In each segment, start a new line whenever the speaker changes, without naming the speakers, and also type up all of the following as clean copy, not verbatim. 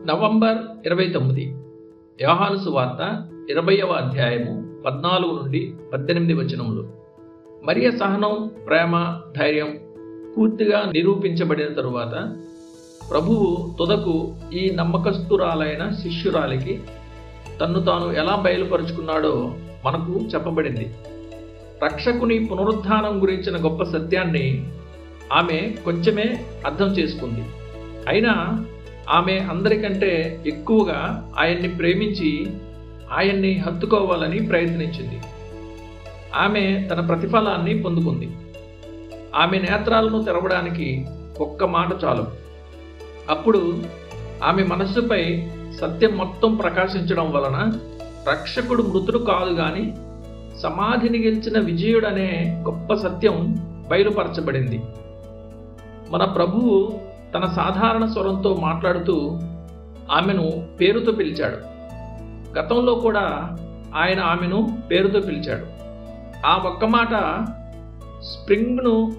November 29 యోహాను సువార్త 20వ అధ్యాయము 14 నుండి 18 వచనములు. మరియ సహనం, ప్రేమ, ధైర్యం పూర్తిగా నిరూపించబడిన తరువాత ప్రభువు తుదకు ఈ నమ్మకస్తురాలైన శిష్యురాలికి తన్ను తాను ఎలా బయలుపరుచుకున్నాడో మనకు చెప్పబడింది. రక్షకుని పునరుద్ధానం గురించిన గొప్ప సత్యాన్ని ఆమె కొంచెమే అర్థం చేసుకుంది. అయినా ఆమె అందరికంటే ఎక్కువగా ఆయన్ని ప్రేమించి ఆయన్ని హత్తుకోవాలని ప్రయత్నించింది. ఆమె తన ప్రతిఫలాన్ని పొందుకుంది. ఆమె నేత్రాలను తెరవడానికి ఒక్క మాట చాలు. అప్పుడు ఆమె మనస్సుపై సత్యం మొత్తం ప్రకాశించడం వలన రక్షకుడు మృతుడు కాదు గాని సమాధిని గెలిచిన విజయుడనే గొప్ప సత్యం బయలుపరచబడింది. మన ప్రభువు తన సాధారణ స్వరంతో మాట్లాడుతూ ఆమెను పేరుతో పిలిచాడు. గతంలో కూడా ఆయన ఆమెను పేరుతో పిలిచాడు. ఆ ఒక్క మాట స్ప్రింగ్ను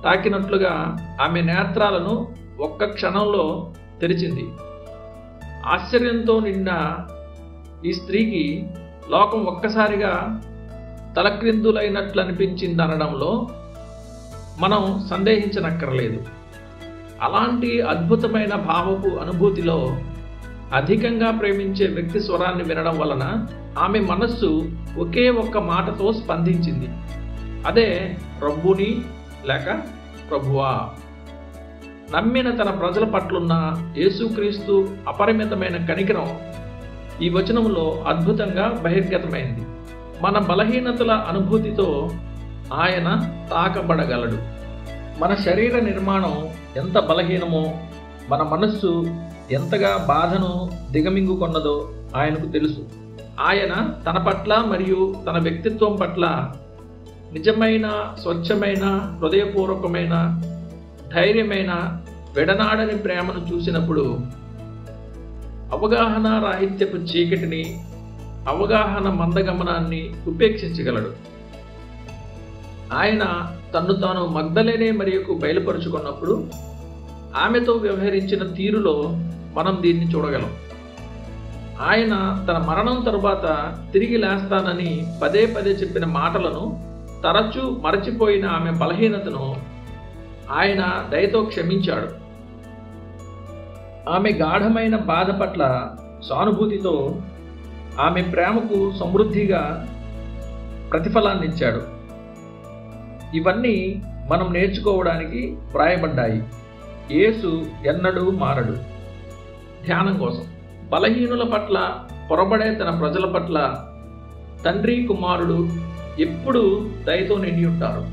తాకినట్లుగా ఆమె నేత్రాలను ఒక్క క్షణంలో తెరిచింది. ఆశ్చర్యంతో నిండిన ఈ స్త్రీకి లోకం ఒక్కసారిగా తలక్రిందులైనట్లు అనిపించిందనడంలో మనం సందేహించనక్కర్లేదు. అలాంటి అద్భుతమైన భావపు అనుభూతిలో అధికంగా ప్రేమించే వ్యక్తి స్వరాన్ని వినడం వలన ఆమె మనస్సు ఒకే ఒక్క మాటతో స్పందించింది. అదే రబ్బుని లేక ప్రభువా. నమ్మిన తన ప్రజల పట్లున్న యేసుక్రీస్తు అపరిమితమైన కనికరం ఈ వచనంలో అద్భుతంగా బహిర్గతమైంది. మన బలహీనతల అనుభూతితో ఆయన తాకబడగలడు. మన శరీర నిర్మాణం ఎంత బలహీనమో, మన మనస్సు ఎంతగా బాధను దిగమింగుకొన్నదో ఆయనకు తెలుసు. ఆయన తన పట్ల మరియు తన వ్యక్తిత్వం పట్ల నిజమైన, స్వచ్ఛమైన, హృదయపూర్వకమైన, ధైర్యమైన, విడనాడని ప్రేమను చూసినప్పుడు అవగాహన రాహిత్యపు చీకటిని, అవగాహన మందగమనాన్ని ఉపేక్షించగలడు. ఆయన తన్ను తాను మగ్దలేనే మరియకు బయలుపరుచుకున్నప్పుడు ఆమెతో వ్యవహరించిన తీరులో మనం దీన్ని చూడగలం. ఆయన తన మరణం తరువాత తిరిగి లేస్తానని పదే పదే చెప్పిన మాటలను, తరచూ మరచిపోయిన ఆమె బలహీనతను ఆయన దయతో క్షమించాడు. ఆమె గాఢమైన బాధ పట్ల సానుభూతితో ఆమె ప్రేమకు సమృద్ధిగా ప్రతిఫలాన్నిచ్చాడు. ఇవన్నీ మనం నేర్చుకోవడానికి వ్రాయబడ్డాయి. యేసు ఎన్నడూ మారడు. ధ్యానం కోసం బలహీనుల పట్ల, పొరబడే తన ప్రజల పట్ల తండ్రి, కుమారుడు ఎప్పుడూ దయతో నిండి ఉంటారు.